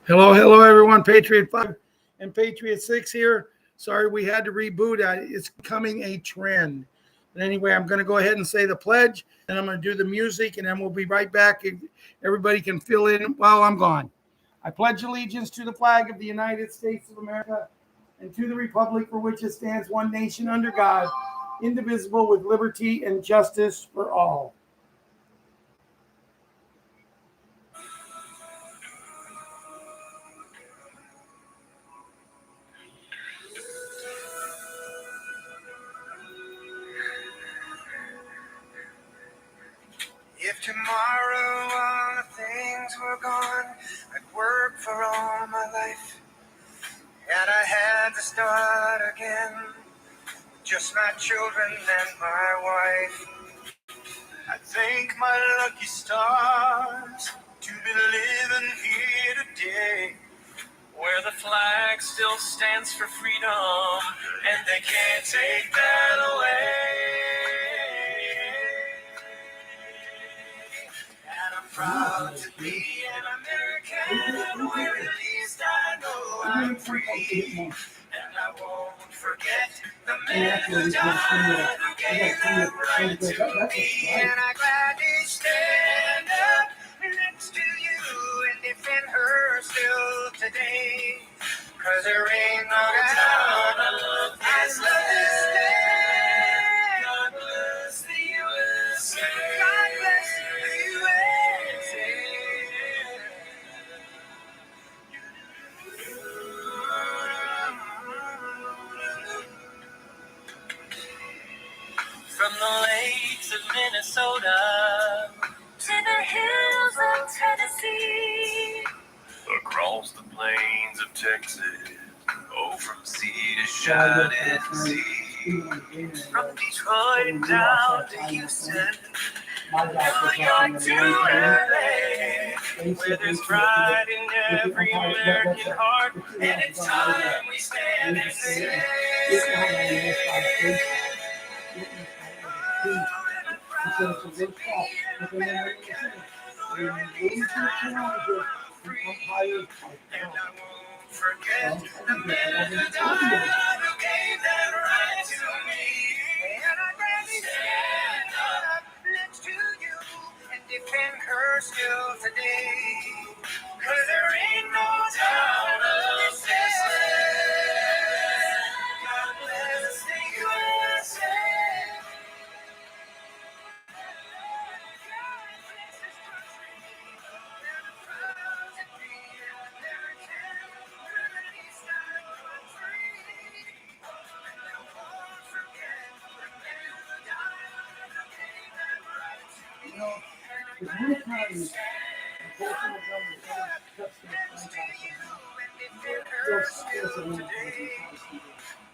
Hello, hello, everyone. Patriot 5 and Patriot 6 here. Sorry we had to reboot. It's becoming a trend. But anyway, I'm going to go ahead and say the pledge, and I'm going to do the music, and then we'll be right back. Everybody can fill in while I'm gone. I pledge allegiance to the flag of the United States of America and to the republic for which it stands, one nation under God, indivisible, with liberty and justice for all. If tomorrow all the things were gone, I'd work for all my life, and I had to start again, just my children and my wife. I thank my lucky stars to be living here today, where the flag still stands for freedom, and they can't take that away. And I'm proud to be an American, where at least I know I'm free. And I won't forget the men who died, who gave that right to me. And I gladly stand up next to you and defend her still today. 'Cause there ain't no doubt I love this land. God bless the USA. God bless the USA. From the lakes of Minnesota to the hills of Tennessee, across the plains of Texas, oh, from sea to shining sea, from Detroit down to Houston, New York to LA, where there's pride in every American heart, and it's time we stand and say, and I won't forget the men who died, who gave that right to me. And I gladly stand up next to you and defend her still today. 'Cause there ain't no doubt of this land. God bless the USA.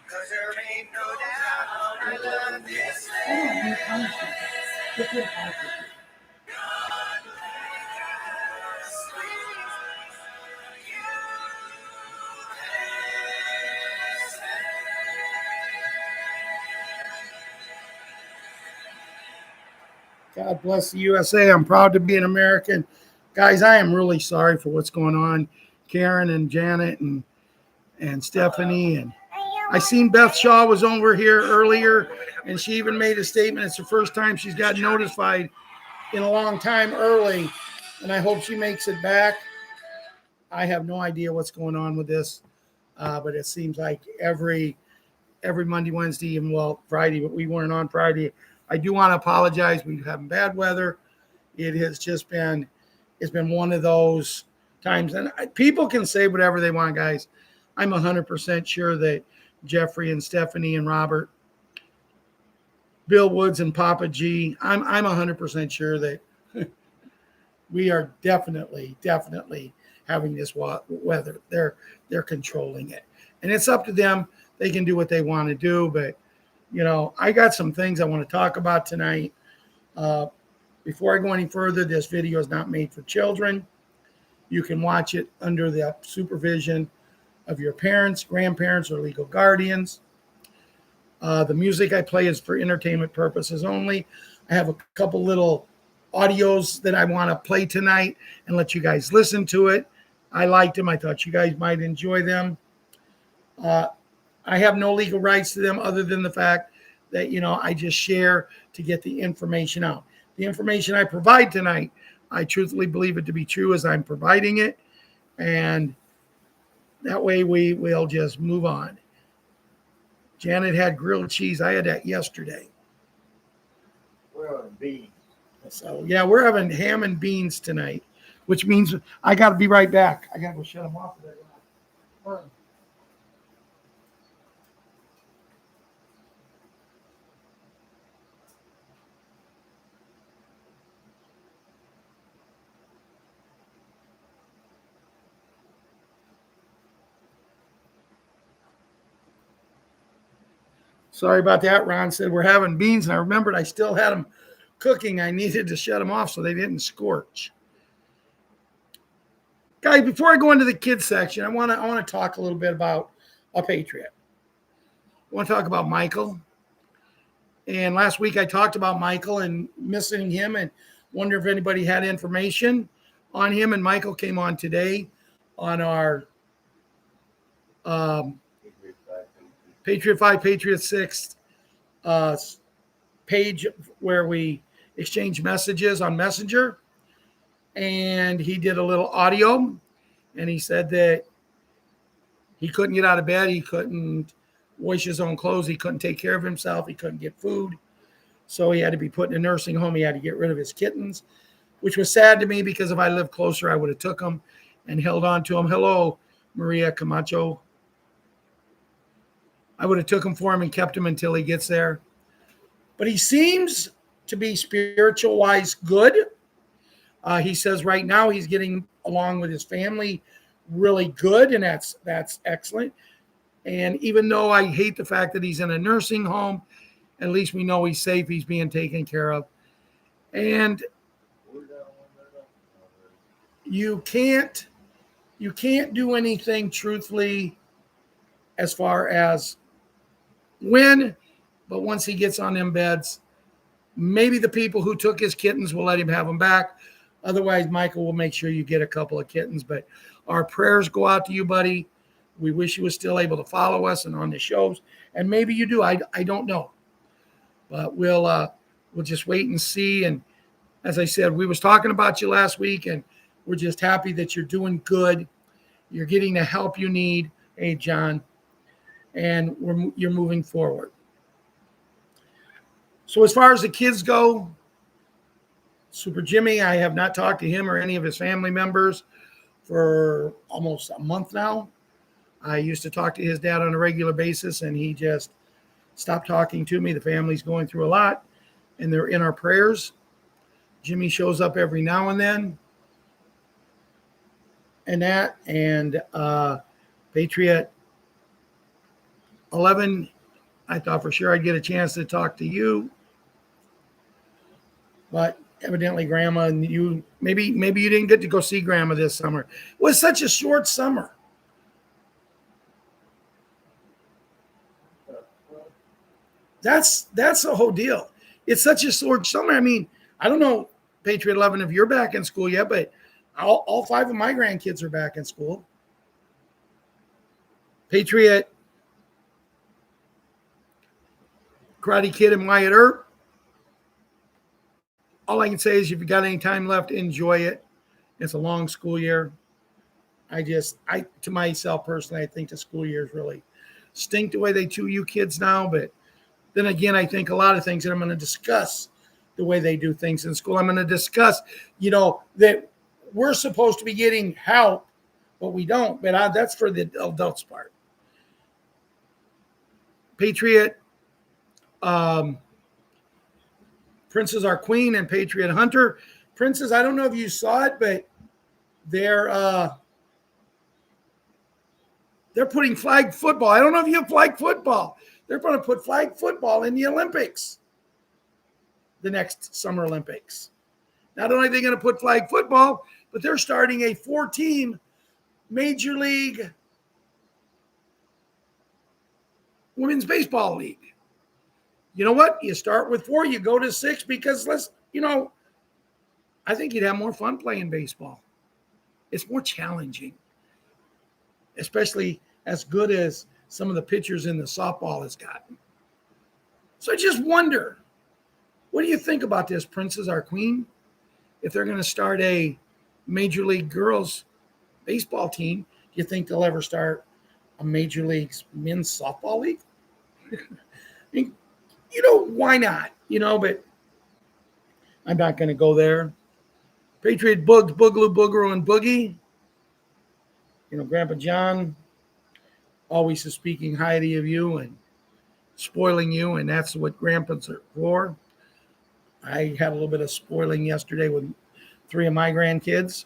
Cause there ain't no doubt I love this land. God God bless the USA. I'm proud to be an American. Guys, I am really sorry for what's going on. Karen and Janet and Stephanie. And I seen Beth Shaw was over here earlier, and she even made a statement. It's the first time she's got notified in a long time early, and I hope she makes it back. I have no idea what's going on with this, but it seems like every Monday, Wednesday, and well, Friday, but we weren't on Friday. I do want to apologize. We're having bad weather. It has just been, it's been one of those times. And people can say whatever they want, guys. I'm 100% sure that Jeffrey and Stephanie and Robert, Bill Woods and Papa G, I'm 100% sure that we are definitely having this weather. They're controlling it. And it's up to them. They can do what they want to do, but I got some things I want to talk about tonight. Before I go any further, this video is not made for children. You can watch it under the supervision of your parents, grandparents, or legal guardians. The music I play is for entertainment purposes only. I have a couple little audios that I want to play tonight and let you guys listen to it. I liked them. I thought you guys might enjoy them. I have no legal rights to them other than the fact that, I just share to get the information out. The information I provide tonight, I truthfully believe it to be true as I'm providing it. And that way we'll just move on. Janet had grilled cheese. I had that yesterday. We're on beans. So, yeah, we're having ham and beans tonight, which means I got to be right back. I got to go shut them off. Sorry about that. Ron said we're having beans, and I remembered I still had them cooking. I needed to shut them off so they didn't scorch. Guys, before I go into the kids section, I want to talk a little bit about a Patriot. I want to talk about Michael. And last week I talked about Michael and missing him and wonder if anybody had information on him. And Michael came on today on our Patriot 5, Patriot 6 page where we exchange messages on Messenger. And he did a little audio, and he said that he couldn't get out of bed. He couldn't wash his own clothes. He couldn't take care of himself. He couldn't get food. So he had to be put in a nursing home. He had to get rid of his kittens, which was sad to me because if I lived closer, I would have took him and held on to him. Hello, Maria Camacho. I would have took him for him and kept him until he gets there. But he seems to be spiritual-wise good. He says right now he's getting along with his family really good, and that's excellent. And even though I hate the fact that he's in a nursing home, at least we know he's safe. He's being taken care of. And you can't do anything truthfully as far as when, but once he gets on them beds, maybe the people who took his kittens will let him have them back. Otherwise, Michael will make sure you get a couple of kittens. But our prayers go out to you, buddy. We wish you were still able to follow us and on the shows. And maybe you do. I don't know. But we'll just wait and see. And as I said, we was talking about you last week, and we're just happy that you're doing good. You're getting the help you need. Hey, John. And you're moving forward. So as far as the kids go, Super Jimmy, I have not talked to him or any of his family members for almost a month now. I used to talk to his dad on a regular basis, and he just stopped talking to me. The family's going through a lot, and they're in our prayers. Jimmy shows up every now and then. And Patriot 11, I thought for sure I'd get a chance to talk to you. But evidently Grandma and you, maybe you didn't get to go see Grandma this summer. It was such a short summer. That's the whole deal. It's such a short summer. I mean, I don't know, Patriot 11, if you're back in school yet, but all 5 of my grandkids are back in school. Patriot Karate Kid and Wyatt Earp. All I can say is if you got any time left, enjoy it. It's a long school year. To myself personally, I think the school years really stink the way they do you kids now. But then again, I think a lot of things that I'm going to discuss the way they do things in school. I'm going to discuss, that we're supposed to be getting help, but we don't. But that's for the adults part. Patriot, Princess Our Queen and Patriot Hunter. Princess, I don't know if you saw it, but they're putting flag football. I don't know if you have flag football. They're going to put flag football in the Olympics, the next Summer Olympics. Not only are they going to put flag football, but they're starting a 4-team Major League Women's Baseball League. You know what? You start with 4, you go to 6 because I think you'd have more fun playing baseball. It's more challenging. especially as good as some of the pitchers in the softball has gotten. So I just wonder, what do you think about this, Princess, our queen? If they're going to start a Major League girls baseball team, do you think they'll ever start a Major League men's softball league? I mean, why not? But I'm not going to go there. Patriot Bugs, Boogaloo, Boogeroo, and Boogie. Grandpa John always is speaking highly of you and spoiling you, and that's what grandpas are for. I had a little bit of spoiling yesterday with 3 of my grandkids.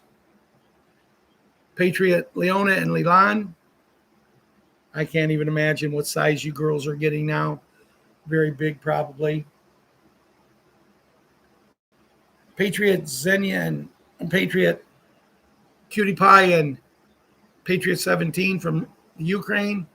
Patriot Leona and Leland. I can't even imagine what size you girls are getting now. Very big, probably. Patriot Xenia and Patriot Cutie Pie and Patriot 17 from Ukraine.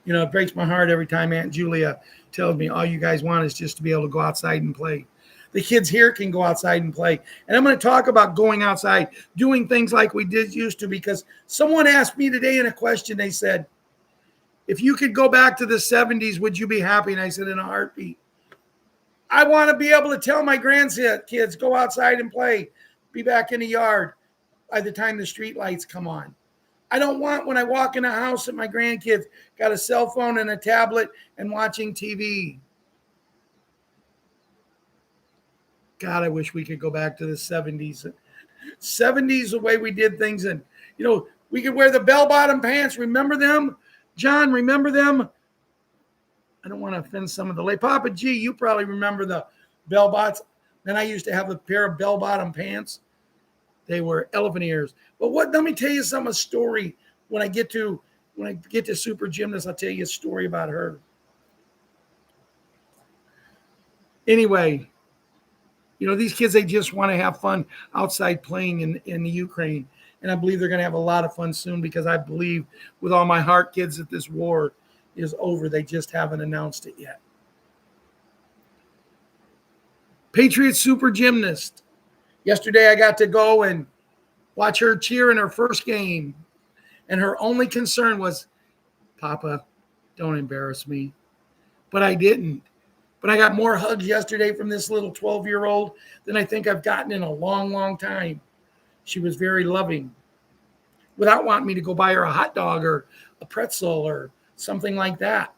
It breaks my heart every time Aunt Julia tells me all you guys want is just to be able to go outside and play. The kids here can go outside and play. And I'm going to talk about going outside, doing things like we did used to, because someone asked me today in a question, they said, if you could go back to the 70s, would you be happy? And I said, in a heartbeat. I want to be able to tell my grandkids, go outside and play, be back in the yard by the time the street lights come on. I don't want, when I walk in a house, that my grandkids got a cell phone and a tablet and watching TV. God, I wish we could go back to the 70s. 70s, the way we did things. And, we could wear the bell-bottom pants. Remember them? John, remember them? I don't want to offend some of the late. Papa G, you probably remember the bell-bots. Then I used to have a pair of bell-bottom pants. They were elephant ears. But let me tell you a story. When I get to Super Gymnast, I'll tell you a story about her. Anyway, these kids, they just want to have fun outside playing in the Ukraine. And I believe they're going to have a lot of fun soon, because I believe with all my heart, kids, that this war is over. They just haven't announced it yet. Patriot Super Gymnast. Yesterday, I got to go and watch her cheer in her first game. And her only concern was, Papa, don't embarrass me. But I didn't. But I got more hugs yesterday from this little 12-year-old than I think I've gotten in a long, long time. She was very loving, without wanting me to go buy her a hot dog or a pretzel or something like that.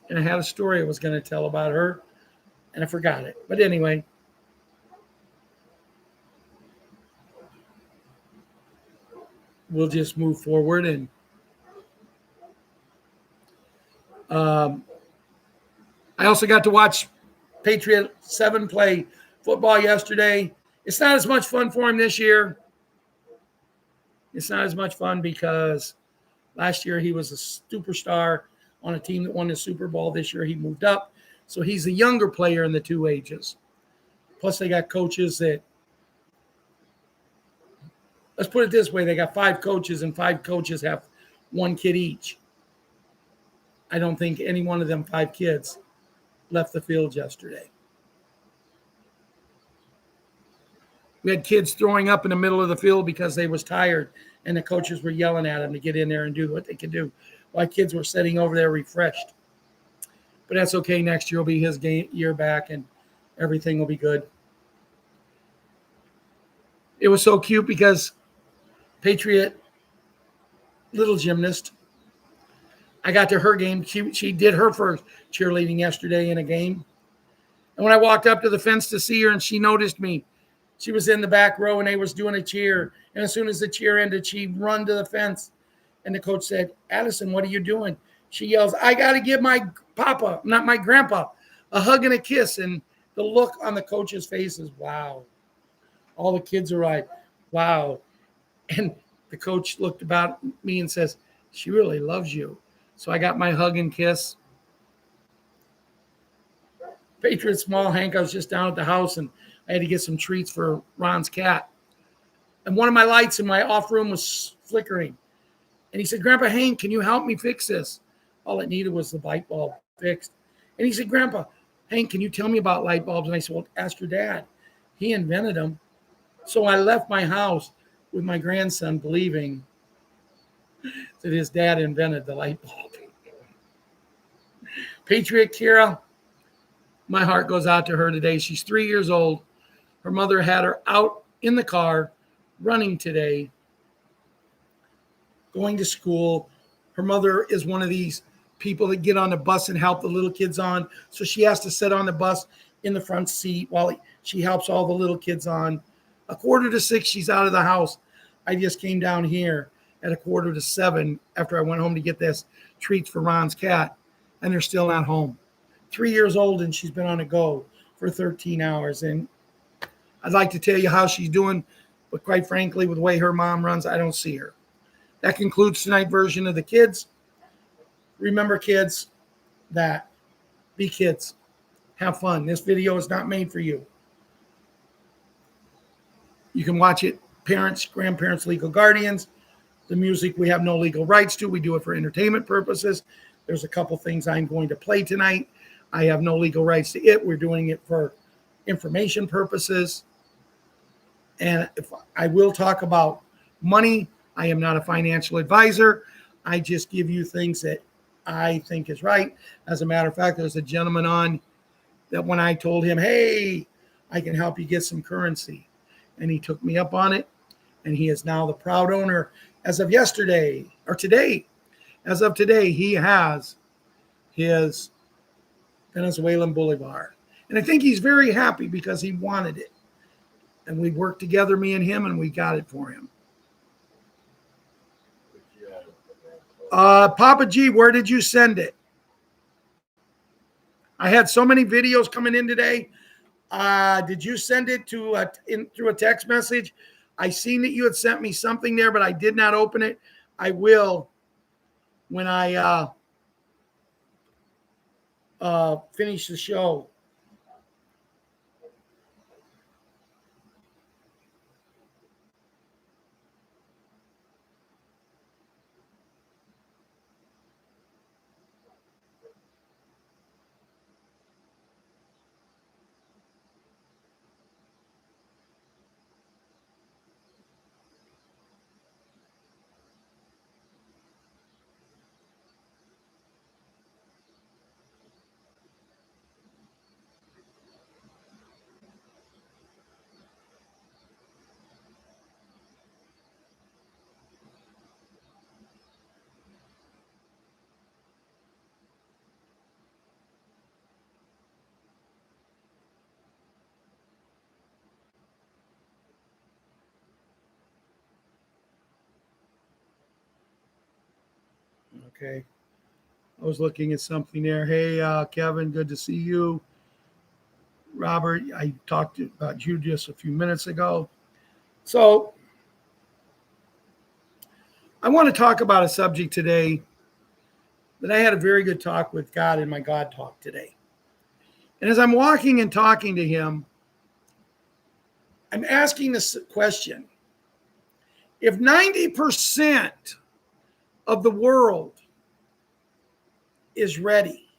And I had a story I was going to tell about her, and I forgot it. But anyway, we'll just move forward. And I also got to watch Patriot 7 play football yesterday. It's not as much fun for him this year. It's not as much fun because last year he was a superstar on a team that won the Super Bowl. This year he moved up. So he's a younger player in the 2 ages. Plus they got coaches that, let's put it this way, they got 5 coaches, and 5 coaches have 1 kid each. I don't think any one of them 5 kids left the field yesterday. We had kids throwing up in the middle of the field because they was tired, and the coaches were yelling at them to get in there and do what they could do, while kids were sitting over there refreshed. But that's okay. Next year will be his year back, and everything will be good. It was so cute because Patriot little gymnast, I got to her game. She did her first cheerleading yesterday in a game. And when I walked up to the fence to see her and she noticed me, she was in the back row and they was doing a cheer. And as soon as the cheer ended, she run to the fence. And the coach said, Addison, what are you doing? She yells, I got to give my papa, not my grandpa, a hug and a kiss. And the look on the coach's face is, wow. All the kids are like, wow. And the coach looked about me and says, she really loves you. So I got my hug and kiss. Patriot Small Hank, I was just down at the house and I had to get some treats for Ron's cat. And one of my lights in my off room was flickering. And he said, Grandpa Hank, can you help me fix this? All it needed was the light bulb fixed. And he said, Grandpa Hank, can you tell me about light bulbs? And I said, well, ask your dad. He invented them. So I left my house with my grandson believing that his dad invented the light bulb. Patriot Kira, my heart goes out to her today. She's 3 years old. Her mother had her out in the car running today, going to school. Her mother is one of these people that get on the bus and help the little kids on. So she has to sit on the bus in the front seat while she helps all the little kids on. 5:45, she's out of the house. I just came down here at 6:45 after I went home to get this treats for Ron's cat, and they're still not home. 3 years old, and she's been on a go for 13 hours. And I'd like to tell you how she's doing, but quite frankly, with the way her mom runs, I don't see her. That concludes tonight's version of the kids. Remember, kids, that be kids. Have fun. This video is not made for you. You can watch it, parents, grandparents, legal guardians. The music we have no legal rights to. We do it for entertainment purposes. There's a couple things I'm going to play tonight. I have no legal rights to it. We're doing it for information purposes. And if I will talk about money, I am not a financial advisor. I just give you things that I think is right. As a matter of fact, there's a gentleman on that when I told him, hey, I can help you get some currency, and he took me up on it, and he is now the proud owner. As of yesterday, or today, as of today, he has his Venezuelan Bolivar. And I think he's very happy because he wanted it. And we worked together, me and him, and we got it for him. Papa G, where did you send it? I had so many videos coming in today. Did you send it to through a text message? I seen that you had sent me something there, but I did not open it. I will when I finish the show. Okay. I was looking at something there. Hey, Kevin, good to see you. Robert, I talked about you just a few minutes ago. So I want to talk about a subject today that I had a very good talk with God in my God talk today. And as I'm walking and talking to him, I'm asking this question. If 90% of the world is ready,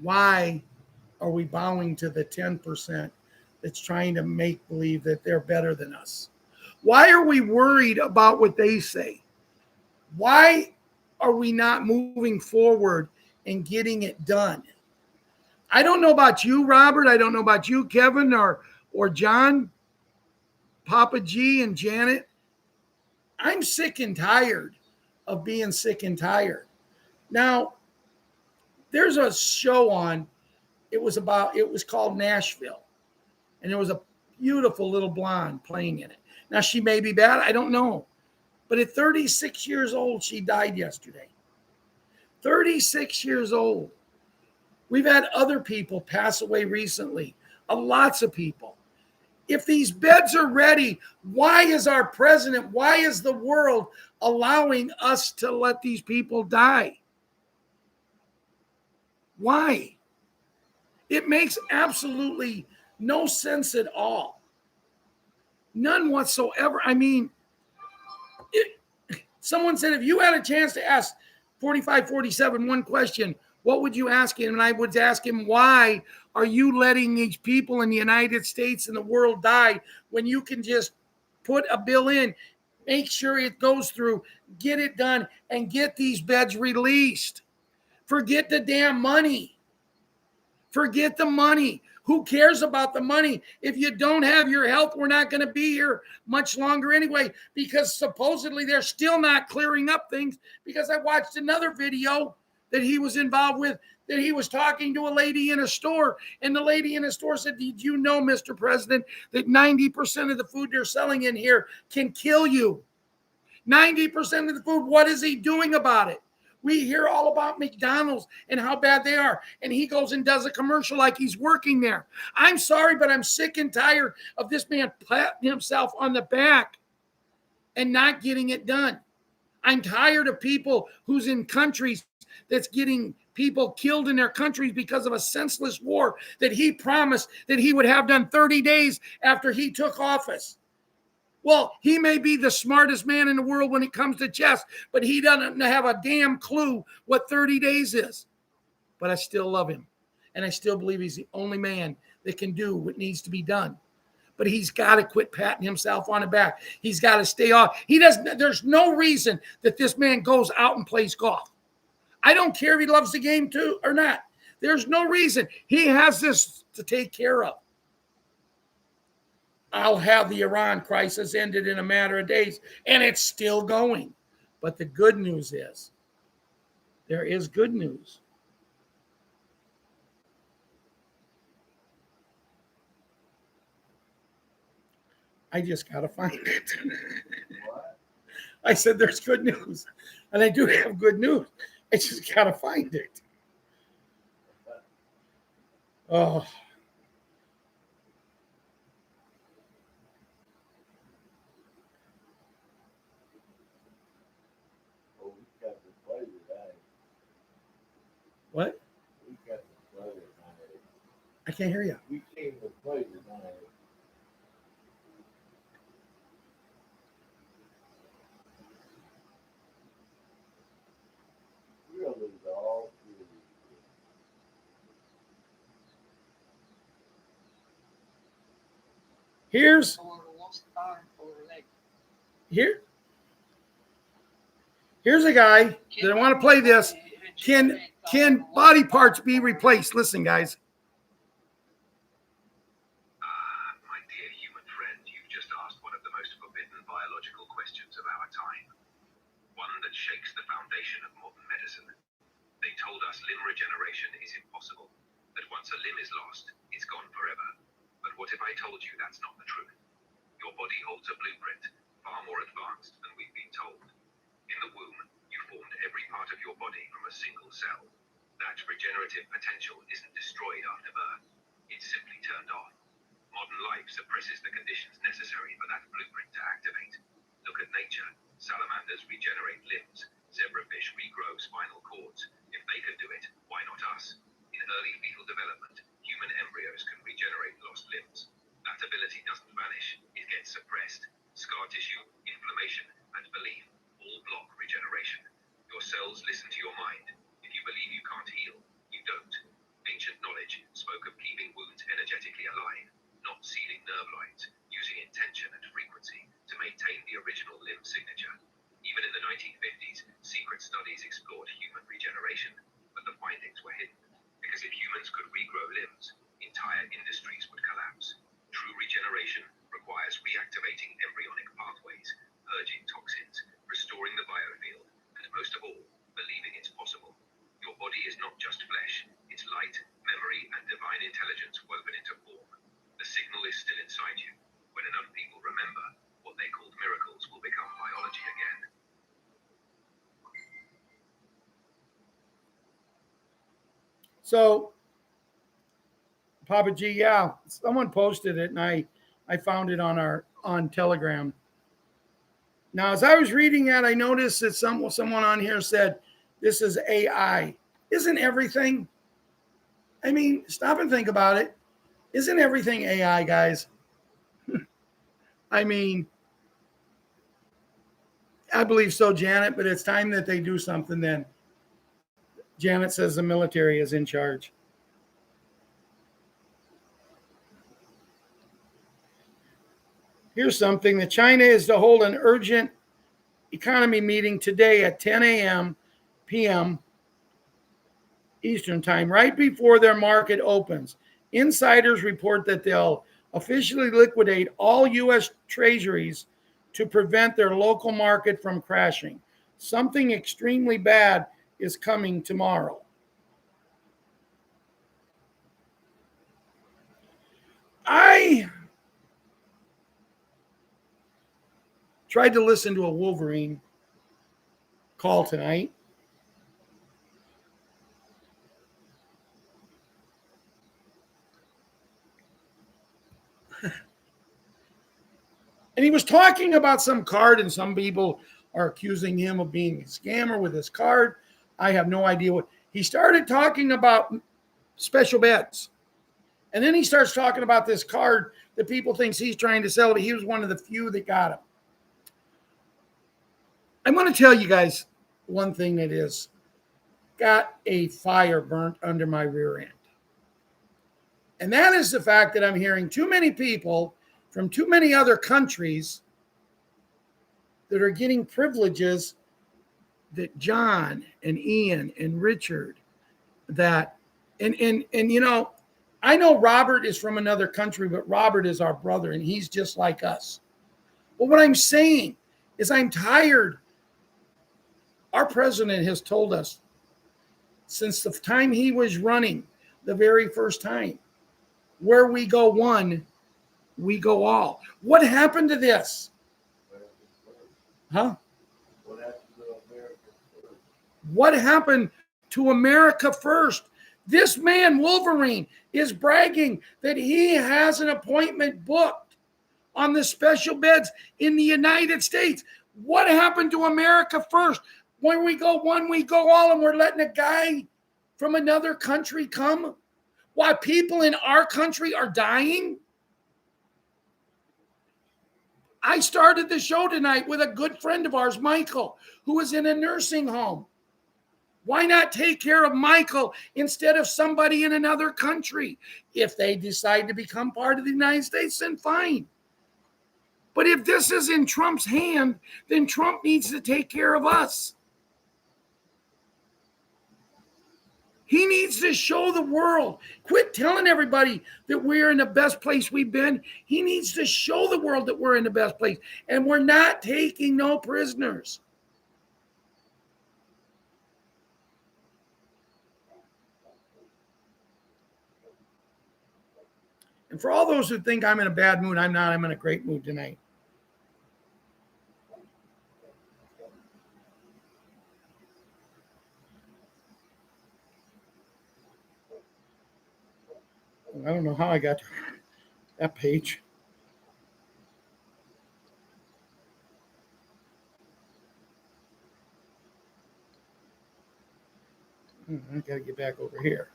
why are we bowing to the 10% that's trying to make believe that they're better than us? Why are we worried about what they say? Why are we not moving forward and getting it done? I don't know about you, Robert. I don't know about you, Kevin, or John, Papa G, and Janet. I'm sick and tired of being sick and tired. Now, there's a show on, it was called Nashville. And there was a beautiful little blonde playing in it. Now, she may be bad, I don't know. But at 36 years old, she died yesterday. 36 years old. We've had other people pass away recently. Lots of people. If these beds are ready, why is our president, why is the world allowing us to let these people die? Why? It makes absolutely no sense at all. None whatsoever. I mean, someone said, if you had a chance to ask 45, 47 one question, What would you ask him? And I would ask him, why are you letting these people in the United States and the world die when you can just put a bill in, make sure it goes through, get it done, and get these beds released? Forget the damn money. Forget the money. Who cares about the money? If you don't have your health, we're not going to be here much longer anyway, because supposedly they're still not clearing up things. Because I watched another video that he was involved with, that he was talking to a lady in a store, and the lady in the store said, did you know, Mr. President, that 90% of the food they're selling in here can kill you? 90% of the food. What is he doing about it? We hear all about McDonald's and how bad they are. And he goes and does a commercial like he's working there. I'm sorry, but I'm sick and tired of this man patting himself on the back and not getting it done. I'm tired of people who's in countries that's getting people killed in their countries because of a senseless war that he promised that he would have done 30 days after he took office. Well, he may be the smartest man in the world when it comes to chess, but he doesn't have a damn clue what 30 days is. But I still love him. And I still believe he's the only man that can do what needs to be done. But he's got to quit patting himself on the back. He's got to stay off. There's no reason that this man goes out and plays golf. I don't care if he loves the game too or not. There's no reason. He has this to take care of. I'll have the Iran crisis ended in a matter of days, and it's still going. But the good news is, there is good news. I just got to find it. I said there's good news, and I do have good news. I just got to find it. Oh. What? We got the play tonight. I can't hear you. We came to play tonight. We'll lose all three. Here's a guy that I want to play this. Can body parts be replaced? Listen, guys. My dear human friend, you've just asked one of the most forbidden biological questions of our time. One that shakes the foundation of modern medicine. They told us limb regeneration is impossible, that once a limb is lost, it's gone forever. But what if I told you that's not the truth? Your body holds a blueprint, far more advanced than we've been told. In the womb, you formed every part of your body from a single cell. That regenerative potential isn't destroyed after birth. It's simply turned off. Modern life suppresses the conditions necessary for that blueprint to activate. Look at nature. Salamanders regenerate limbs. Zebrafish regrow spinal cords. If they can do it, why not us? In early fetal development, human embryos can regenerate lost limbs. That ability doesn't vanish. It gets suppressed. Scar tissue, inflammation, and belief all block regeneration. Your cells listen to your mind. If you believe you can't heal, you don't. Ancient knowledge spoke of keeping wounds energetically alive, not sealing nerve lines, using intention and frequency to maintain the original limb signature. Even in the 1950s, secret studies explored human regeneration, but the findings were hidden. Because if humans could regrow limbs, entire industries would collapse. True regeneration requires reactivating embryonic pathways, purging toxins, restoring the biofield, and most of all, believing it's possible. Your body is not just flesh, it's light, memory, and divine intelligence woven into form. The signal is still inside you. When enough people remember, what they called miracles will become biology again. So, Papa G, yeah, someone posted it, and I found it on Telegram. Now, as I was reading that, I noticed that someone on here said, this is AI. Isn't everything? I mean, stop and think about it. Isn't everything AI, guys? I mean, I believe so, Janet, but it's time that they do something then. Janet says the military is in charge. Here's something that China is to hold an urgent economy meeting today at 10 a.m. p.m. Eastern time, right before their market opens. Insiders report that they'll officially liquidate all U.S. treasuries to prevent their local market from crashing. Something extremely bad is coming tomorrow. I tried to listen to a Wolverine call tonight. And he was talking about some card, and some people are accusing him of being a scammer with his card. I have no idea what. He started talking about special beds. And then he starts talking about this card that people thinks he's trying to sell, but he was one of the few that got him. I want to tell you guys one thing that is got a fire burnt under my rear end. And that is the fact that I'm hearing too many people from too many other countries that are getting privileges that John and Ian and Richard that and you know, I know Robert is from another country, but Robert is our brother and he's just like us. But what I'm saying is I'm tired. Our president has told us since the time he was running the very first time, where we go one, we go all. What happened to this? Huh? What happened to America first? What happened to America first? This man, Wolverine, is bragging that he has an appointment booked on the special beds in the United States. What happened to America first? When we go one, we go all, and we're letting a guy from another country come while people in our country are dying? I started the show tonight with a good friend of ours, Michael, who is in a nursing home. Why not take care of Michael instead of somebody in another country? If they decide to become part of the United States, then fine. But if this is in Trump's hand, then Trump needs to take care of us. He needs to show the world. Quit telling everybody that we're in the best place we've been. He needs to show the world that we're in the best place. And we're not taking no prisoners. And for all those who think I'm in a bad mood, I'm not. I'm in a great mood tonight. I don't know how I got to that page. I got to get back over here.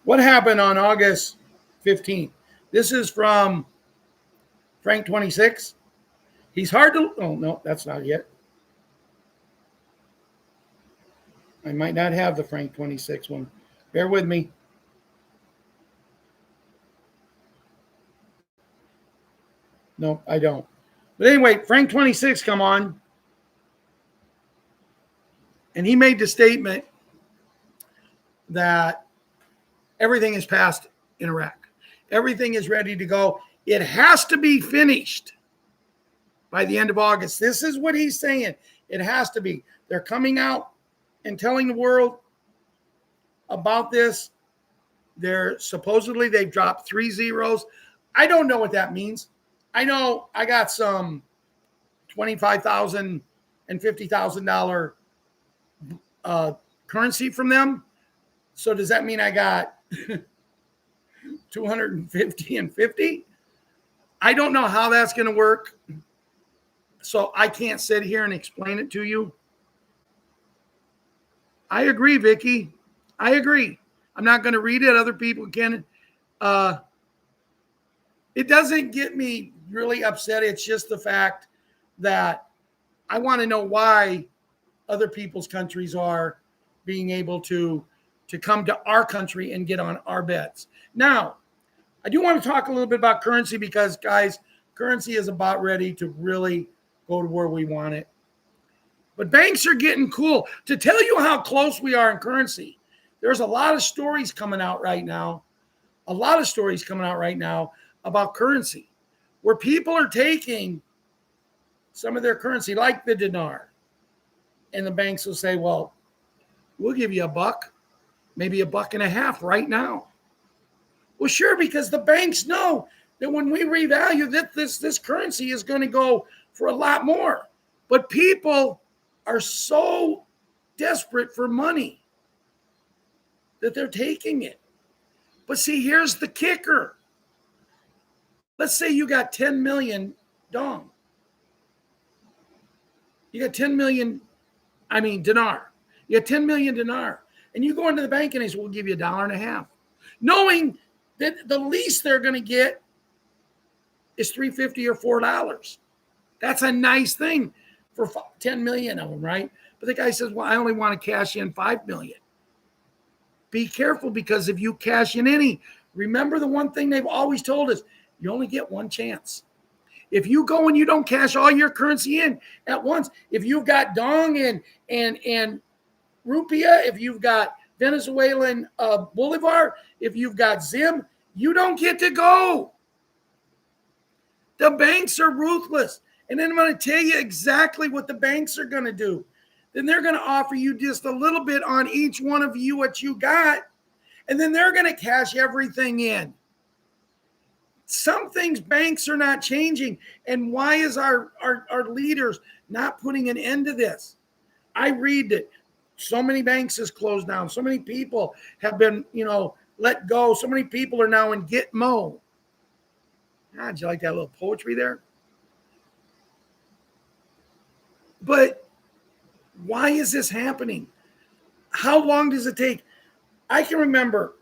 What happened on August 15th? This is from Frank 26. He's hard to... Oh, no, that's not yet. I might not have the Frank 26 one. Bear with me. No, I don't. But anyway, Frank 26 come on. And he made the statement that everything is passed in Iraq. Everything is ready to go. It has to be finished by the end of August. This is what he's saying. It has to be. They're coming out and telling the world about this. They've dropped 3 zeros. I don't know what that means. I know I got some $25,000 and $50,000 currency from them. So does that mean I got 250 and 50? I don't know how that's going to work. So I can't sit here and explain it to you. I agree, Vicky. I agree. I'm not going to read it. Other people can. It doesn't get me really upset. It's just the fact that I want to know why other people's countries are being able to come to our country and get on our bets. Now, I do want to talk a little bit about currency because, guys, currency is about ready to really go to where we want it. But banks are getting cool. To tell you how close we are in currency, there's a lot of stories coming out right now. A lot of stories coming out right now about currency, where people are taking some of their currency, like the dinar, and the banks will say, well, we'll give you $1, maybe $1.50 right now. Well, sure, because the banks know that when we revalue that this currency is going to go for a lot more. But people are so desperate for money that they're taking it. But see, here's the kicker. Let's say you got 10 million dong. You got 10 million, dinar. You got 10 million dinar. And you go into the bank and they say, we'll give you $1.50. Knowing that the least they're going to get is $3.50 or $4. That's a nice thing for 10 million of them, right? But the guy says, well, I only want to cash in 5 million. Be careful, because if you cash in any, remember the one thing they've always told us, you only get one chance. If you go and you don't cash all your currency in at once, if you've got dong and rupiah, if you've got Venezuelan bolivar, if you've got zim, you don't get to go. The banks are ruthless. And then I'm going to tell you exactly what the banks are going to do. Then they're going to offer you just a little bit on each one of you what you got, and then they're going to cash everything in. Some things banks are not changing. And why is our leaders not putting an end to this? I read that so many banks has closed down. So many people have been, let go. So many people are now in Gitmo. Did you like that little poetry there? But why is this happening? How long does it take? I can remember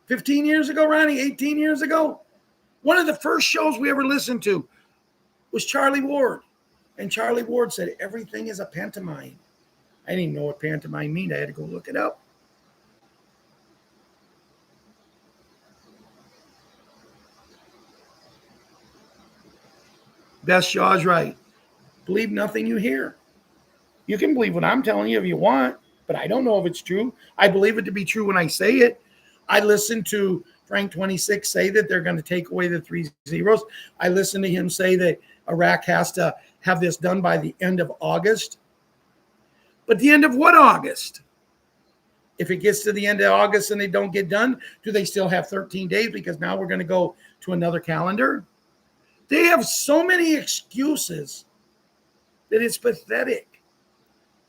15 years ago, Ronnie, 18 years ago, one of the first shows we ever listened to was Charlie Ward. And Charlie Ward said, everything is a pantomime. I didn't even know what pantomime meant. I had to go look it up. Beth Shaw's right. Believe nothing you hear. You can believe what I'm telling you if you want, but I don't know if it's true. I believe it to be true when I say it. I listened to Frank 26 say that they're going to take away the 3 zeros. I listened to him say that Iraq has to have this done by the end of August. But the end of what August? If it gets to the end of August and they don't get done, do they still have 13 days? Because now we're going to go to another calendar. They have so many excuses that it's pathetic.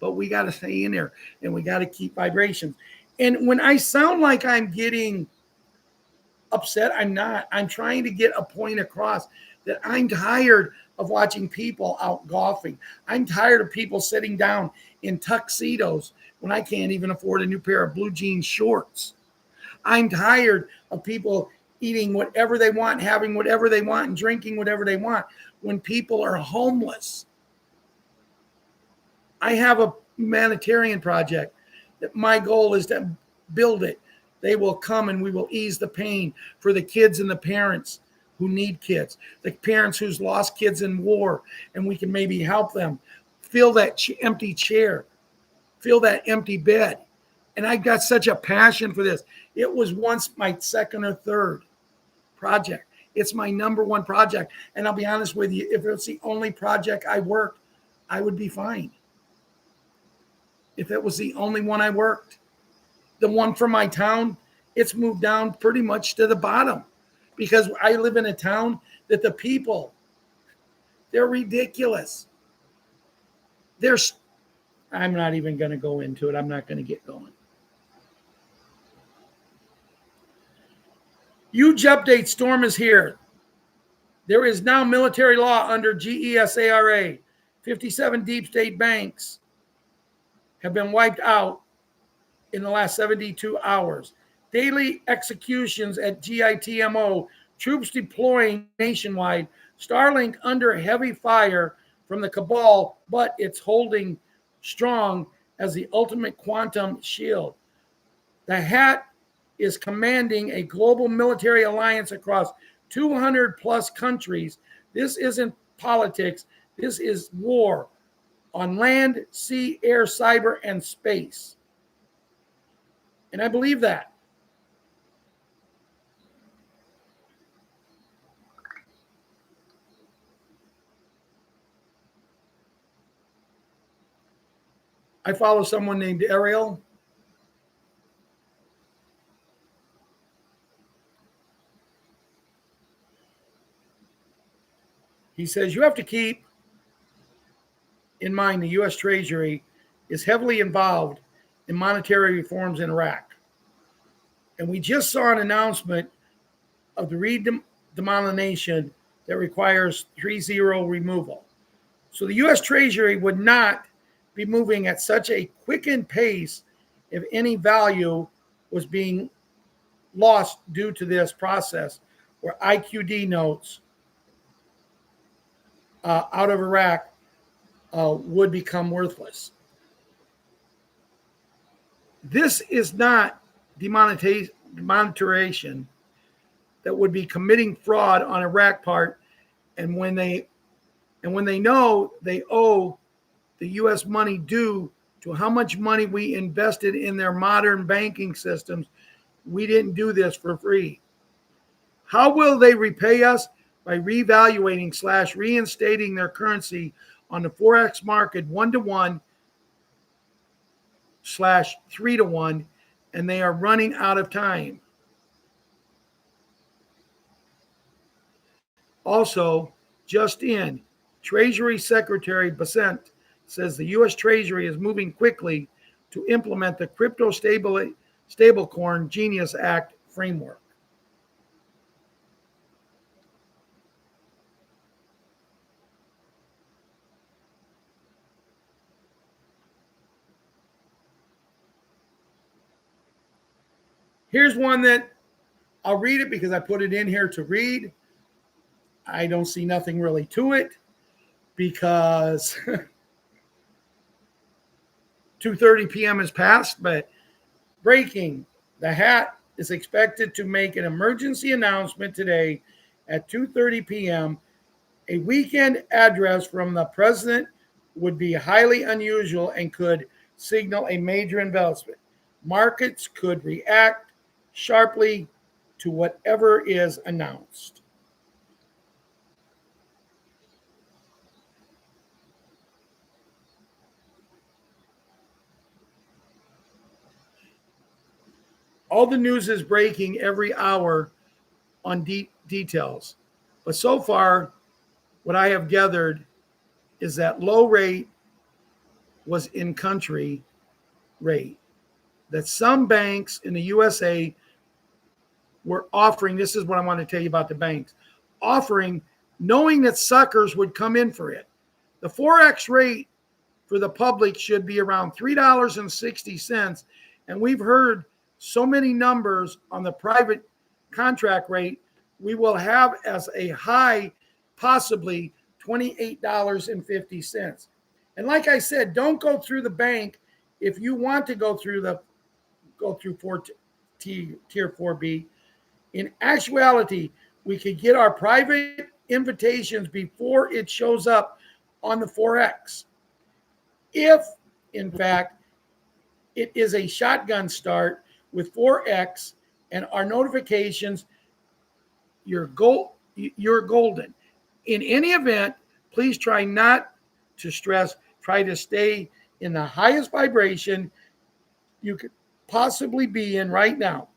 But we got to stay in there and we got to keep vibrations. And when I sound like I'm getting upset, I'm not. I'm trying to get a point across that I'm tired of watching people out golfing. I'm tired of people sitting down in tuxedos when I can't even afford a new pair of blue jean shorts. I'm tired of people eating whatever they want, having whatever they want, and drinking whatever they want when people are homeless. I have a humanitarian project that my goal is to build it. They will come and we will ease the pain for the kids and the parents who need kids, the parents who's lost kids in war, and we can maybe help them fill that empty chair, fill that empty bed. And I've got such a passion for this. It was once my second or third project. It's my number one project. And I'll be honest with you, if it's the only project I worked, I would be fine. If it was the only one I worked, the one from my town, it's moved down pretty much to the bottom because I live in a town that the people, they're ridiculous. I'm not even going to go into it. I'm not going to get going. Huge update. Storm is here. There is now military law under GESARA. 57 deep state banks have been wiped out in the last 72 hours. Daily executions at GITMO troops deploying nationwide, Starlink under heavy fire from the cabal, but it's holding strong as the ultimate quantum shield. The hat is commanding a global military alliance across 200 plus countries. This isn't politics. This is war on land, sea, air, cyber, and space. And I believe that. I follow someone named Ariel. He says you have to keep in mind the U.S. Treasury is heavily involved in monetary reforms in Iraq. And we just saw an announcement of the redenomination that requires 3-0 removal. So the U.S. Treasury would not be moving at such a quickened pace if any value was being lost due to this process, where IQD notes out of Iraq would become worthless. This is not demonetization that would be committing fraud on Iraq part, and when they know they owe the U.S. money due to how much money we invested in their modern banking systems, we didn't do this for free. How will they repay us? By revaluating / reinstating their currency on the Forex market 1-to-1 / 3-to-1, and they are running out of time. Also, just in, Treasury Secretary Bessent says the U.S. Treasury is moving quickly to implement the Crypto Stablecoin Genius Act framework. Here's one that I'll read it because I put it in here to read. I don't see nothing really to it because 2:30 p.m. has passed, but breaking, the hat is expected to make an emergency announcement today at 2:30 p.m. A weekend address from the president would be highly unusual and could signal a major investment. Markets could react sharply to whatever is announced. All the news is breaking every hour on details. But so far, what I have gathered is that low rate was in country rate. That some banks in the USA were offering, this is what I want to tell you about the banks, offering, knowing that suckers would come in for it. The Forex rate for the public should be around $3.60. And we've heard so many numbers on the private contract rate, we will have as a high possibly $28.50. And like I said, don't go through the bank if you want to go through tier 4B. In actuality, we could get our private invitations before it shows up on the Forex. If, in fact, it is a shotgun start with Forex and our notifications, you're golden. In any event, please try not to stress. Try to stay in the highest vibration you could possibly be in right now.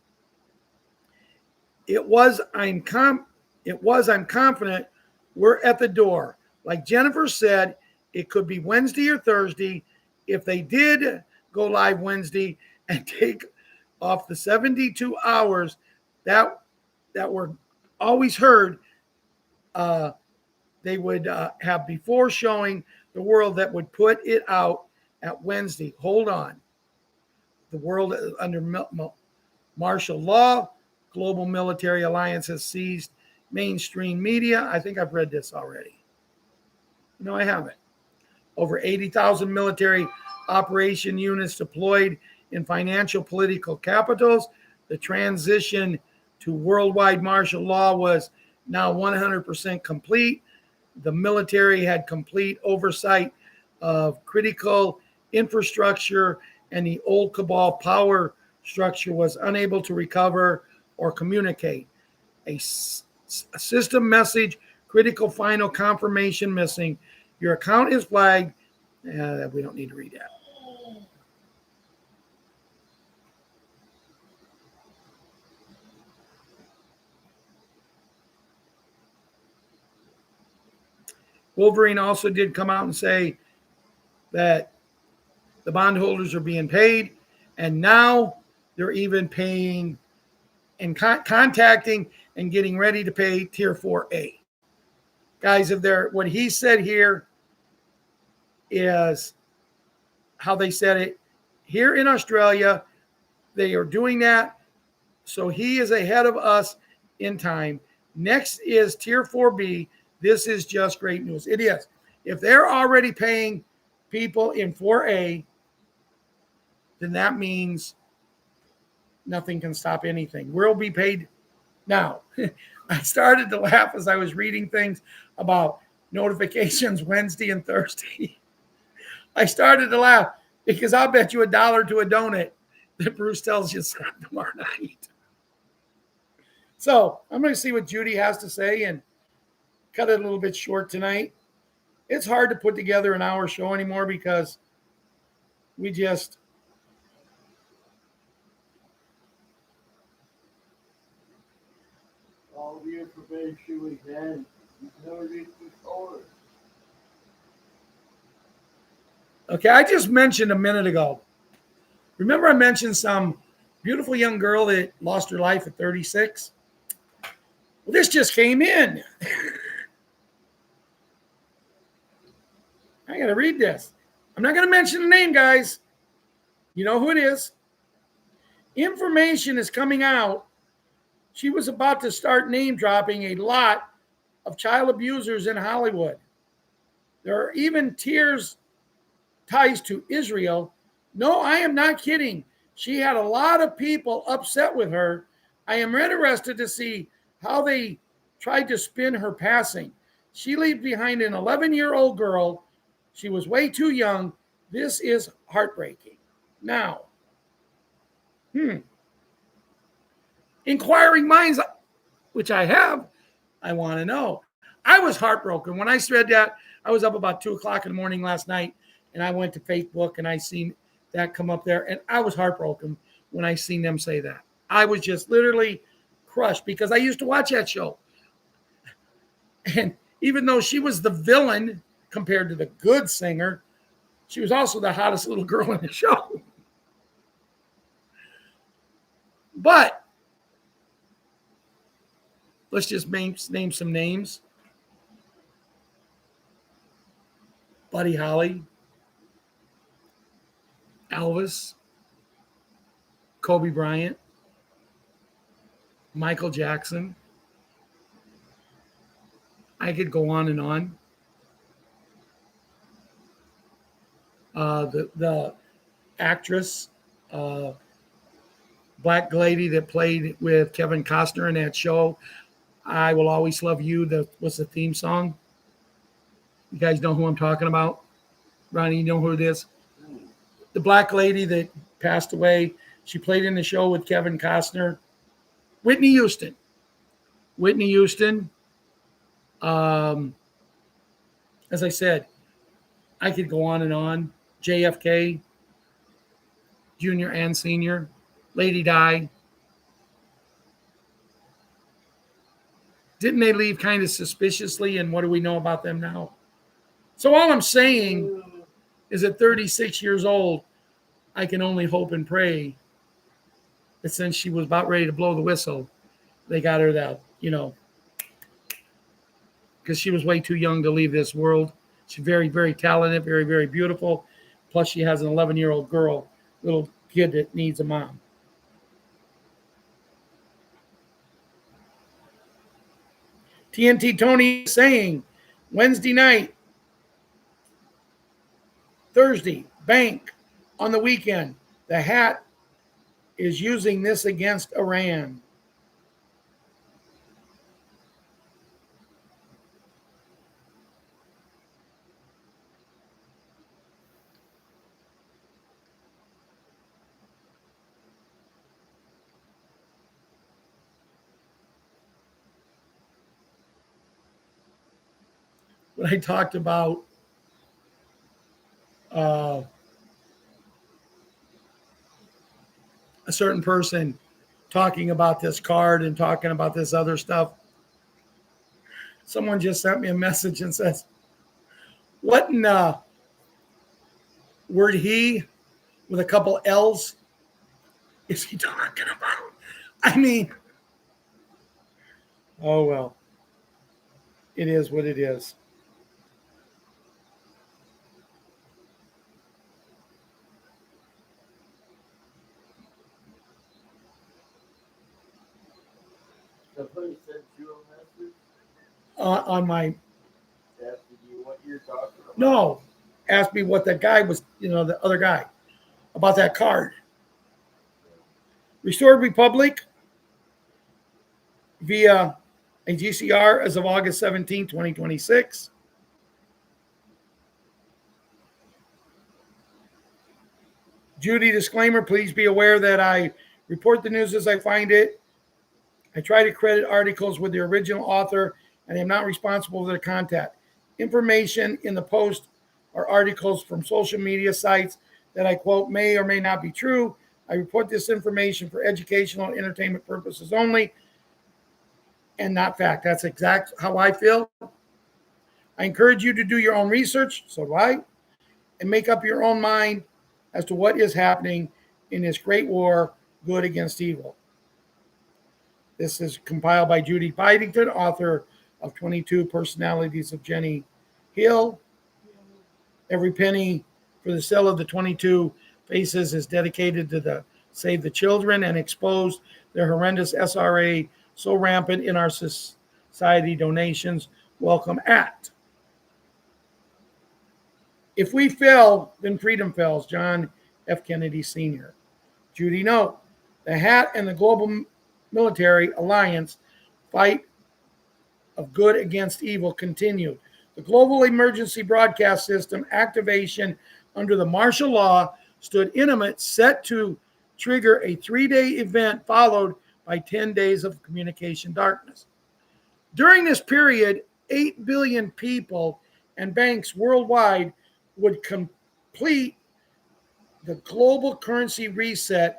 I'm confident we're at the door. Like Jennifer said, it could be Wednesday or Thursday. If they did go live Wednesday and take off the 72 hours that were always heard, they would have before showing the world that would put it out at Wednesday. Hold on. The world under martial law, global military alliance has seized mainstream media. I think I've read this already. No, I haven't. Over 80,000 military operation units deployed in financial political capitals. The transition to worldwide martial law was now 100% complete. The military had complete oversight of critical infrastructure, and the old cabal power structure was unable to recover or communicate. A system message, critical final confirmation missing. Your account is flagged. We don't need to read that. Wolverine also did come out and say that the bondholders are being paid, and now they're even paying and contacting and getting ready to pay Tier 4A. Guys, if they're, what he said here is how they said it. Here in Australia, they are doing that. So he is ahead of us in time. Next is Tier 4B. This is just great news. It is. If they're already paying people in 4A, then that means nothing can stop anything. We'll be paid now. I started to laugh as I was reading things about notifications Wednesday and Thursday. I started to laugh because I'll bet you $1 to a donut that Bruce tells you tomorrow night. So I'm going to see what Judy has to say and cut it a little bit short tonight. It's hard to put together an hour show anymore because we just all the information we had, you never need to told us. Okay, I just mentioned a minute ago. Remember I mentioned some beautiful young girl that lost her life at 36? Well, this just came in. I got to read this. I'm not going to mention the name, guys. You know who it is. Information is coming out. She was about to start name dropping a lot of child abusers in Hollywood. There are even ties to Israel. No, I am not kidding. She had a lot of people upset with her. I am interested to see how they tried to spin her passing. She leaves behind an 11-year-old girl. She was way too young. This is heartbreaking. Now, inquiring minds, which I have, I want to know. I was heartbroken. When I read that, I was up about 2 o'clock in the morning last night, and I went to Facebook, and I seen that come up there, and I was heartbroken when I seen them say that. I was just literally crushed because I used to watch that show. And even though she was the villain compared to the good singer, she was also the hottest little girl in the show. But let's just name some names. Buddy Holly, Elvis, Kobe Bryant, Michael Jackson. I could go on and on. The actress, black lady that played with Kevin Costner in that show, I Will Always Love You. What's the theme song? You guys know who I'm talking about? Ronnie, you know who it is? The black lady that passed away. She played in the show with Kevin Costner. Whitney Houston. As I said, I could go on and on. JFK, Junior and Senior. Lady Di. Didn't they leave kind of suspiciously? And what do we know about them now? So all I'm saying is at 36 years old, I can only hope and pray that since she was about ready to blow the whistle, they got her that, because she was way too young to leave this world. She's very, very talented, very, very beautiful. Plus, she has an 11-year-old girl, little kid that needs a mom. TNT Tony saying Wednesday night, Thursday, bank on the weekend. The hat is using this against Iran. When I talked about a certain person talking about this card and talking about this other stuff, someone just sent me a message and says, what in word he with a couple L's is he talking about? I mean, oh well. It is what it is. Somebody sent you a message On my, asking you what you're talking about. no, asked me what that guy was, the other guy, about that card. Restored Republic via a GCR as of August 17, 2026. Judy disclaimer, please be aware that I report the news as I find it. I try to credit articles with the original author and I am not responsible for the content. Information in the post are articles from social media sites that I quote may or may not be true. I report this information for educational and entertainment purposes only and not fact. That's exactly how I feel. I encourage you to do your own research, so do I, and make up your own mind as to what is happening in this great war, good against evil. This is compiled by Judy Byington, author of 22 Personalities of Jenny Hill. Every penny for the sale of the 22 faces is dedicated to the Save the Children and expose their horrendous SRA so rampant in our society. Donations welcome at. If we fail, then freedom fails. John F. Kennedy Sr. Judy note, the hat and the global military alliance fight of good against evil continued. The global emergency broadcast system activation under the martial law stood imminent, set to trigger a 3-day event followed by 10 days of communication darkness. During this period, 8 billion people and banks worldwide would complete the global currency reset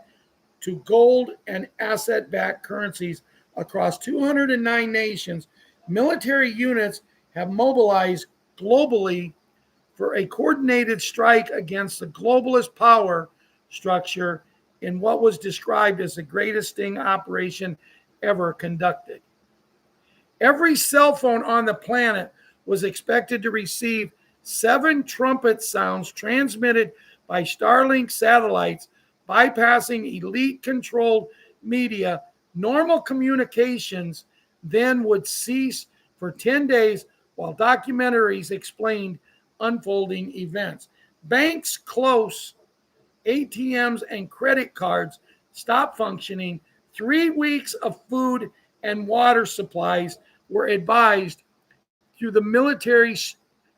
to gold and asset-backed currencies across 209 nations. Military units have mobilized globally for a coordinated strike against the globalist power structure in what was described as the greatest sting operation ever conducted. Every cell phone on the planet was expected to receive 7 trumpet sounds transmitted by Starlink satellites, bypassing elite-controlled media. Normal communications then would cease for 10 days while documentaries explained unfolding events. Banks close, ATMs and credit cards stopped functioning. 3 weeks of food and water supplies were advised through the military,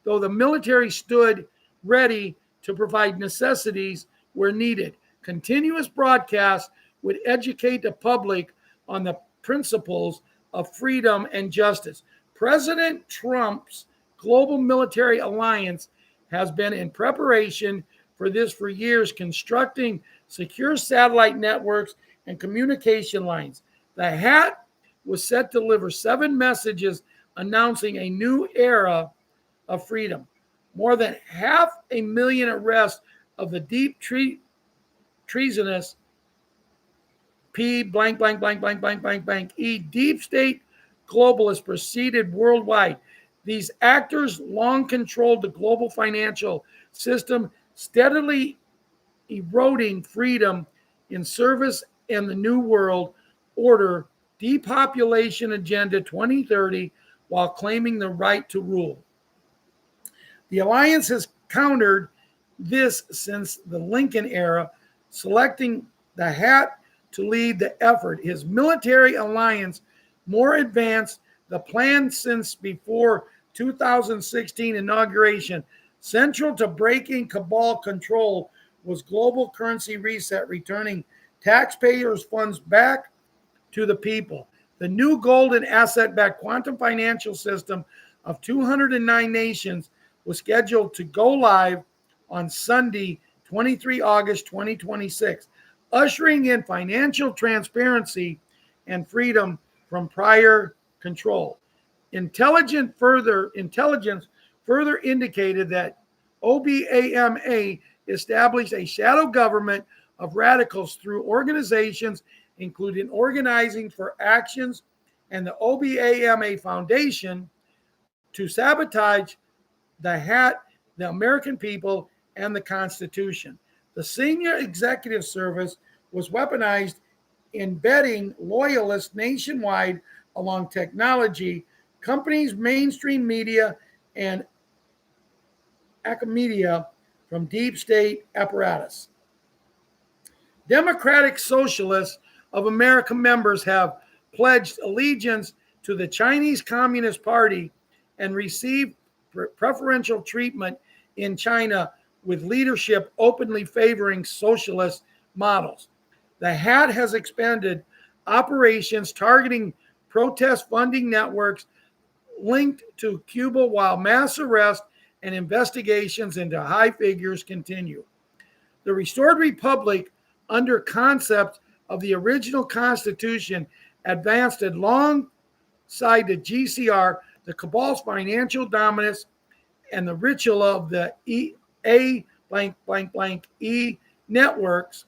though the military stood ready to provide necessities where needed. Continuous broadcasts would educate the public on the principles of freedom and justice. President Trump's global military alliance has been in preparation for this for years, constructing secure satellite networks and communication lines. The hat was set to deliver 7 messages announcing a new era of freedom. More than 500,000 arrests of the deep treasonous P blank blank blank blank blank blank blank E deep state globalists proceeded worldwide. These actors long controlled the global financial system, steadily eroding freedom in service and the New World Order Depopulation Agenda 2030 while claiming the right to rule. The alliance has countered this since the Lincoln era, selecting the Hat to lead the effort. His military alliance more advanced the plan since before 2016 inauguration. Central to breaking cabal control was global currency reset, returning taxpayers' funds back to the people. The new golden asset-backed quantum financial system of 209 nations was scheduled to go live on Sunday, 23 August 2026, ushering in financial transparency and freedom from prior control. Intelligence further indicated that OBAMA established a shadow government of radicals through organizations including Organizing for Actions and the OBAMA Foundation, to sabotage the Hat, the American people, and the Constitution. The senior executive service was weaponized, embedding loyalists nationwide along technology, companies, mainstream media, and academia from deep state apparatus. Democratic Socialists of America members have pledged allegiance to the Chinese Communist Party and received preferential treatment in China, with leadership openly favoring socialist models. The Hat has expanded operations targeting protest funding networks linked to Cuba, while mass arrests and investigations into high figures continue. The restored republic, under concept of the original Constitution, advanced alongside the GCR, the cabal's financial dominance, and the ritual of the E networks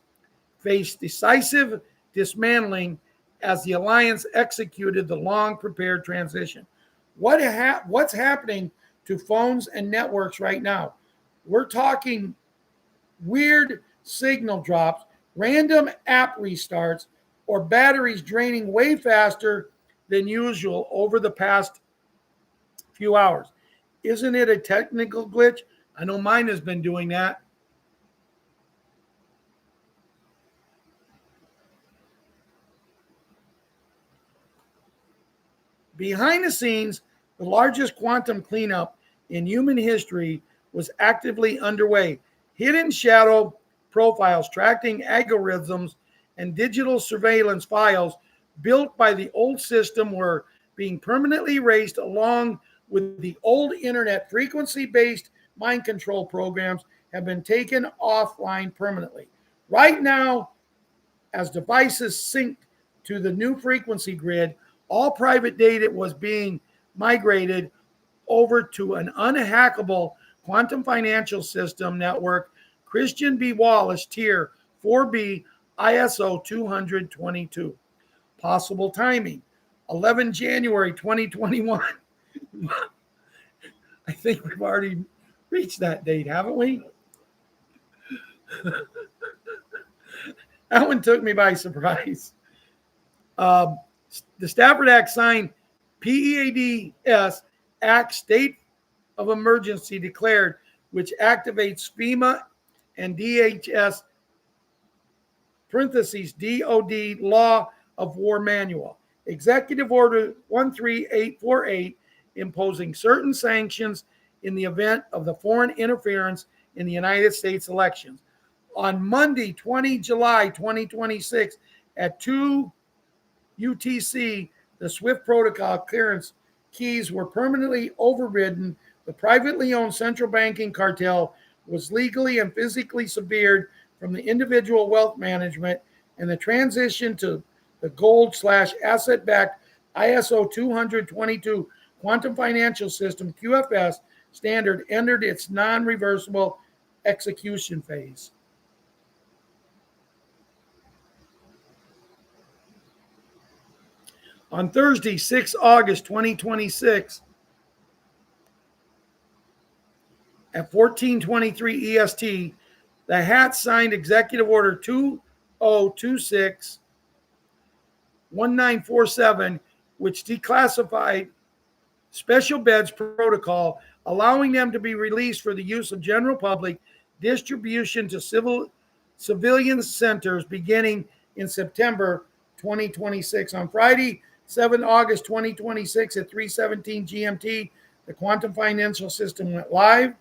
faced decisive dismantling as the alliance executed the long-prepared transition. What's happening to phones and networks right now? We're talking weird signal drops, random app restarts, or batteries draining way faster than usual over the past few hours. Isn't it a technical glitch? I know mine has been doing that. Behind the scenes, the largest quantum cleanup in human history was actively underway. Hidden shadow profiles, tracking algorithms, and digital surveillance files built by the old system were being permanently erased, along with the old internet frequency-based mind control programs have been taken offline permanently. Right now, as devices synced to the new frequency grid, all private data was being migrated over to an unhackable quantum financial system network, Christian B. Wallace Tier 4B ISO 222. Possible timing, 11 January 2021. I think we've already reached that date, haven't we? That one took me by surprise. The Stafford Act signed PEADS Act State of Emergency declared, which activates FEMA and DHS parentheses DOD Law of War Manual. Executive Order 13848 imposing certain sanctions in the event of the foreign interference in the United States elections. On Monday, 20 July 2026 at 2 UTC, the SWIFT protocol clearance keys were permanently overridden. The privately owned central banking cartel was legally and physically severed from the individual wealth management, and the transition to the gold/asset-backed ISO 222 quantum financial system QFS standard entered its non-reversible execution phase. On Thursday, 6 August 2026, at 14:23 EST, the Hat signed Executive Order 2026-1947, which declassified special beds protocol, allowing them to be released for the use of general public distribution to civilian centers beginning in September 2026. On Friday, 7 August 2026 at 3:17 GMT, the Quantum Financial System went live.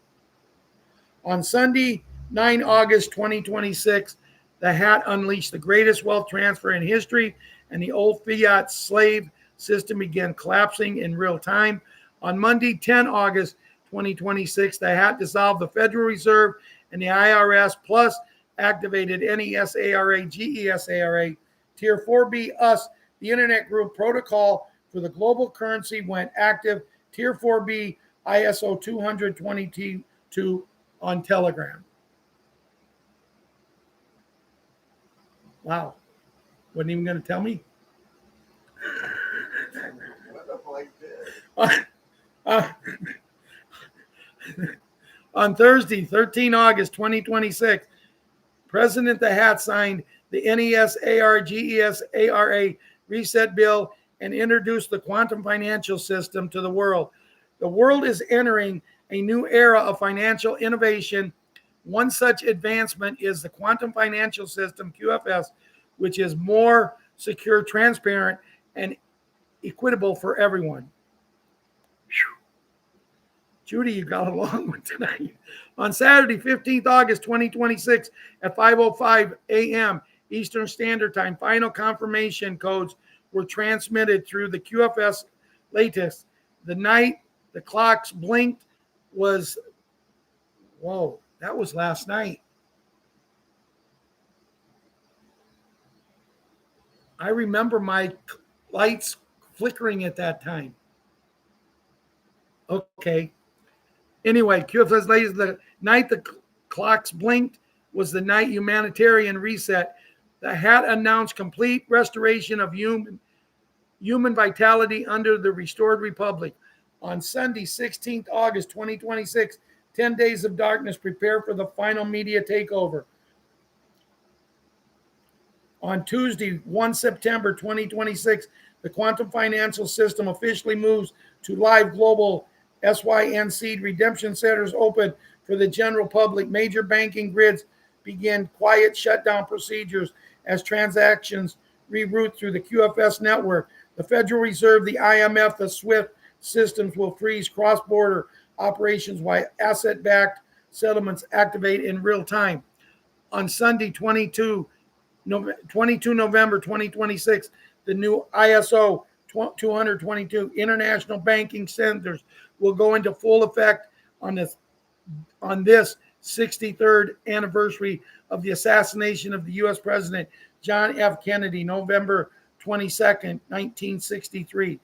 On Sunday, 9 August 2026, the hat unleashed the greatest wealth transfer in history, and the old fiat slave system began collapsing in real time. On Monday, 10 August 2026, the hat dissolved the Federal Reserve and the IRS, plus activated NESARA, GESARA, Tier 4B, US, the Internet Group Protocol for the global currency went active, Tier 4B, ISO 20022 on Telegram. Wow. Wasn't even going to tell me? On Thursday, 13 August 2026, President the Hat signed the NESARA, GESARA reset bill and introduced the quantum financial system to the world. The world is entering a new era of financial innovation. One such advancement is the quantum financial system, QFS, which is more secure, transparent, and equitable for everyone. Judy, you got a long one tonight. On Saturday, 15th August 2026 at 5:05 a.m. Eastern Standard Time, final confirmation codes were transmitted through the QFS latest. The night the clocks blinked was, whoa, that was last night. I remember my lights flickering at that time. Okay. Anyway, QFS latest, the night the clocks blinked was the night humanitarian reset. The hat announced complete restoration of human vitality under the restored republic. On Sunday, 16th August 2026, 10 days of darkness, prepare for the final media takeover. On Tuesday, 1 September 2026, the Quantum Financial System officially moves to live global SYN seed redemption centers open for the general public. Major banking grids begin quiet shutdown procedures as transactions reroute through the QFS network. The Federal Reserve, the IMF, the SWIFT systems will freeze cross-border operations while asset-backed settlements activate in real time. On Sunday, 22 November 2026, the new ISO 222 international banking centers will go into full effect on this 63rd anniversary of the assassination of the U.S. President John F. Kennedy, November 22nd, 1963.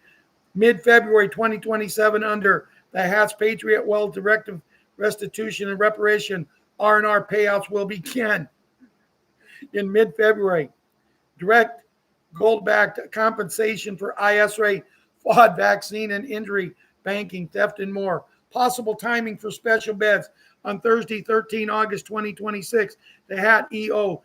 Mid-February 2027, under the Hat's Patriot Wealth Directive, restitution and reparation R&R payouts will begin. In mid-February, direct gold-backed compensation for ISRA, fraud, vaccine and injury, banking, theft, and more. Possible timing for special beds. On Thursday, 13 August 2026, the Hat EO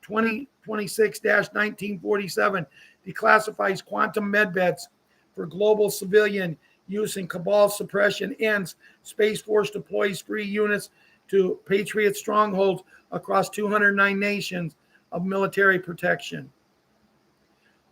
2026-1947 declassifies quantum med beds for global civilian use in cabal suppression, ends Space Force deploys free units to Patriot strongholds across 209 nations of military protection.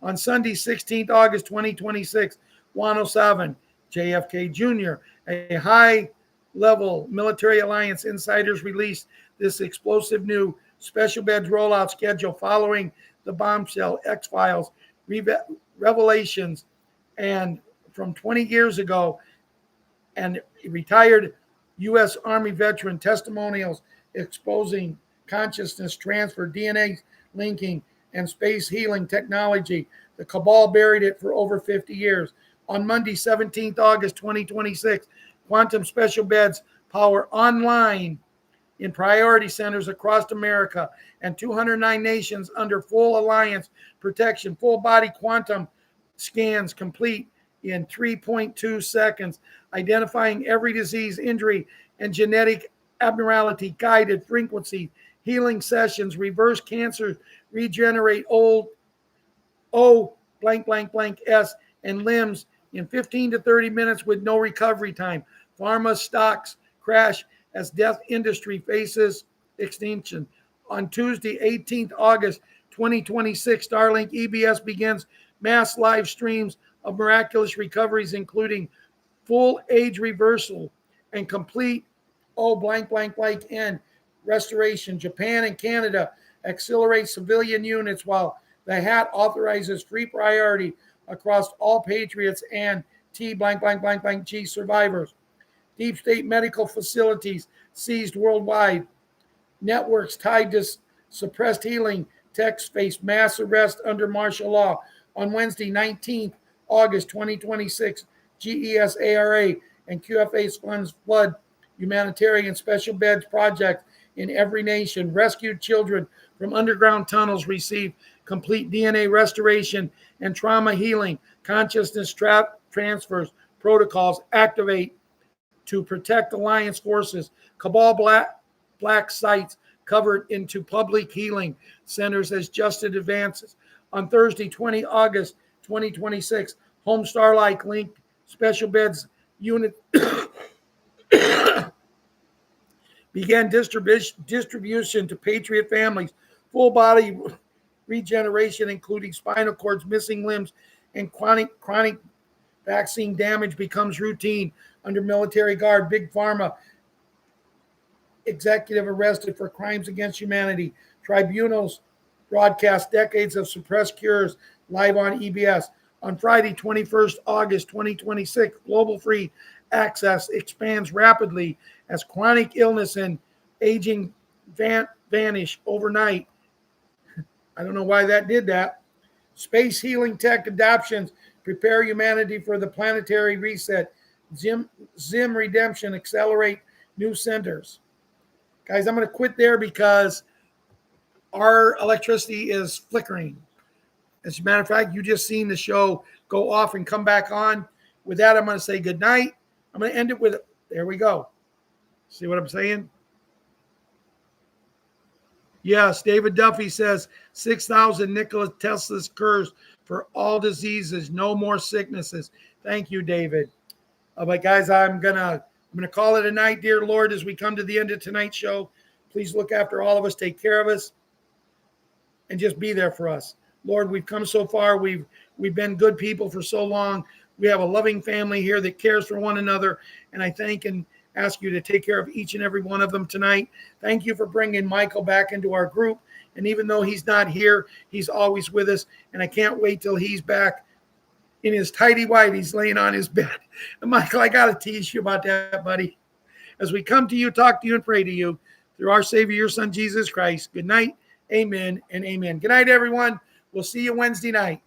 On Sunday, 16th August 2026, 107, JFK Jr., a high-level military alliance insiders released this explosive new special beds rollout schedule following the bombshell X-Files revelations and from 20 years ago, and retired U.S. Army veteran testimonials exposing consciousness transfer, DNA linking, and space healing technology. The cabal buried it for over 50 years. On Monday, 17th August 2026, quantum special beds power online in priority centers across America and 209 nations under full alliance protection. Full body quantum scans complete in 3.2 seconds, identifying every disease, injury, and genetic abnormality, guided frequency, healing sessions, reverse cancer, regenerate old O blank blank blank S, and limbs in 15 to 30 minutes with no recovery time. Pharma stocks crash as death industry faces extinction. On Tuesday, 18th August 2026, Starlink EBS begins mass live streams of miraculous recoveries, including full age reversal and complete end restoration. Japan and Canada accelerate civilian units, while the HAT authorizes free priority across all Patriots and G survivors. Deep state medical facilities seized worldwide. Networks tied to suppressed healing techs face mass arrest under martial law. On Wednesday, 19th August 2026, GESARA and QFA's funds flood humanitarian special beds project in every nation. Rescued children from underground tunnels receive complete DNA restoration and trauma healing. Consciousness transfers protocols activate to protect alliance forces. Cabal black sites covered into public healing centers as justice advances. On Thursday, 20 August 2026, Home Starlight Link special beds unit began distribution to Patriot families. Full body regeneration, including spinal cords, missing limbs, and chronic vaccine damage becomes routine under military guard. Big Pharma executive arrested for crimes against humanity. Tribunals broadcast decades of suppressed cures live on EBS. On Friday, 21st August 2026, global free access expands rapidly as chronic illness and aging vanish overnight. I don't know why that did that. Space healing tech adoptions prepare humanity for the planetary reset. Zim redemption accelerate new centers. Guys, I'm going to quit there because our electricity is flickering. As a matter of fact, you just seen the show go off and come back on. With that, I'm going to say good night. I'm going to end it with, there we go. See what I'm saying? Yes, David Duffy says 6,000 Nikola Tesla's cures for all diseases, no more sicknesses. Thank you, David. But guys, I'm gonna call it a night, dear Lord, as we come to the end of tonight's show. Please look after all of us, take care of us, and just be there for us. Lord, we've come so far. We've been good people for so long. We have a loving family here that cares for one another, and I thank and ask you to take care of each and every one of them tonight. Thank you for bringing Michael back into our group, and even though he's not here, he's always with us, and I can't wait till he's back in his tidy whities laying on his bed. And Michael, I got to tease you about that, buddy. As we come to you, talk to you, and pray to you through our Savior, your Son, Jesus Christ. Good night, amen, and amen. Good night, everyone. We'll see you Wednesday night.